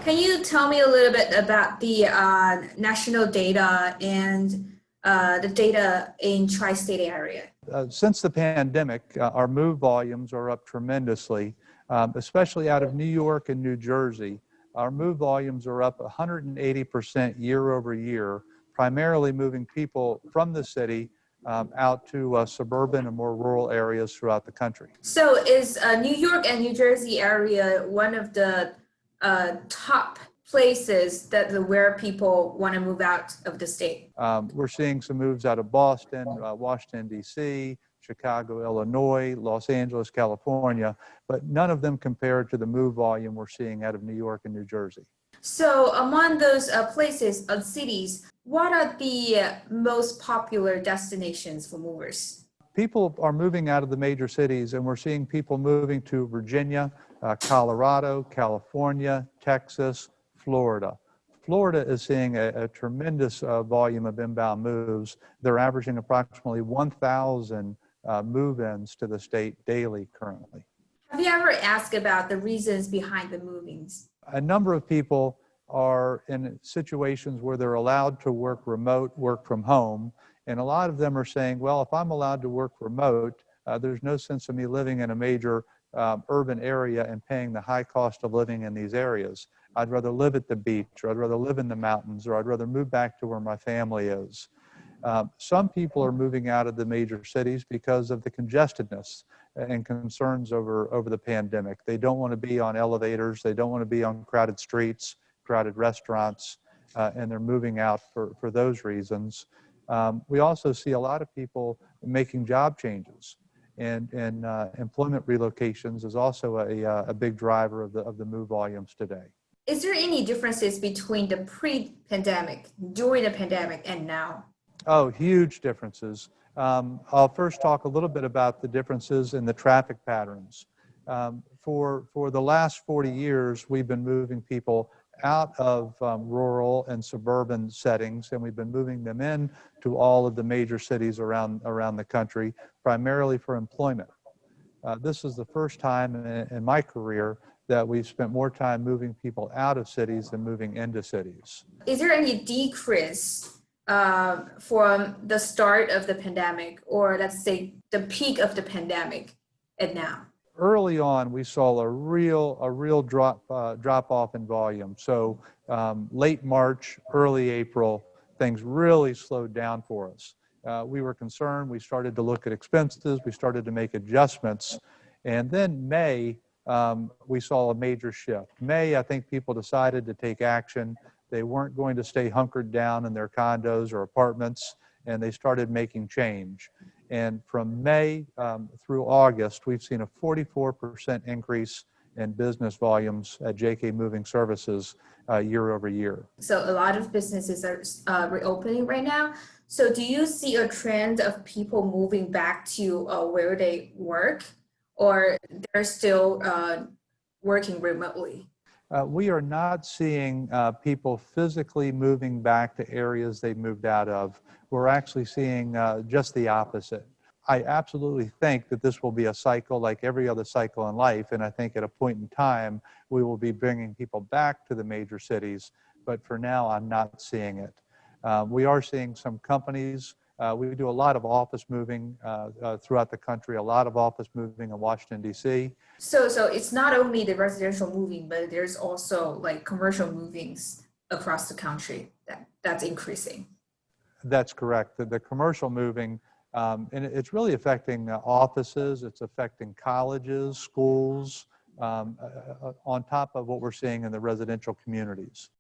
Can you tell me a little bit about the national data and the data in tri-state area? Since the pandemic, our move volumes are up tremendously, especially out of New York and New Jersey. Our move volumes are up 180% year over year, primarily moving people from the city out to suburban and more rural areas throughout the country. So is New York and New Jersey area one of the top places where people want to move out of the state? We're seeing some moves out of Boston, Washington, D.C., Chicago, Illinois, Los Angeles, California, but none of them compared to the move volume we're seeing out of New York and New Jersey. So among those places and cities, what are the most popular destinations for movers? People are moving out of the major cities, and we're seeing people moving to Virginia, Colorado, California, Texas, Florida. Florida is seeing a tremendous volume of inbound moves. They're averaging approximately 1,000 move-ins to the state daily currently. Have you ever asked about the reasons behind the movings? A number of people are in situations where they're allowed to work remote, work from home, and a lot of them are saying, well, if I'm allowed to work remote, there's no sense of me living in a major urban area and paying the high cost of living in these areas. I'd rather live at the beach, or I'd rather live in the mountains, or I'd rather move back to where my family is. Some people are moving out of the major cities because of the congestedness and concerns over the pandemic. They don't want to be on elevators. They don't want to be on crowded streets, crowded restaurants, and they're moving out for those reasons. We also see a lot of people making job changes, and employment relocations is also a big driver of the move volumes today. Is there any differences between the pre-pandemic, during the pandemic, and now? Oh, huge differences. I'll first talk a little bit about the differences in the traffic patterns. For the last 40 years, we've been moving people out of rural and suburban settings, and we've been moving them in to all of the major cities around the country, primarily for employment. This is the first time in my career that we've spent more time moving people out of cities than moving into cities. Is there any decrease from the start of the pandemic, or let's say the peak of the pandemic and now? Early on, we saw a real drop off in volume. So late March, early April, things really slowed down for us. We were concerned. We started to look at expenses. We started to make adjustments. And then May, we saw a major shift. May, I think people decided to take action. They weren't going to stay hunkered down in their condos or apartments, and they started making change. And from May through August, we've seen a 44% increase in business volumes at JK Moving Services year over year. So a lot of businesses are reopening right now. So do you see a trend of people moving back to where they work, or they're still working remotely? We are not seeing people physically moving back to areas they moved out of. We're actually seeing just the opposite. I absolutely think that this will be a cycle like every other cycle in life, and I think at a point in time, we will be bringing people back to the major cities, but for now, I'm not seeing it. We are seeing some companies. We do a lot of office moving throughout the country, a lot of office moving in Washington, D.C. So it's not only the residential moving, but there's also like commercial movings across the country that's increasing. That's correct. The commercial moving, and it's really affecting offices, it's affecting colleges, schools, on top of what we're seeing in the residential communities.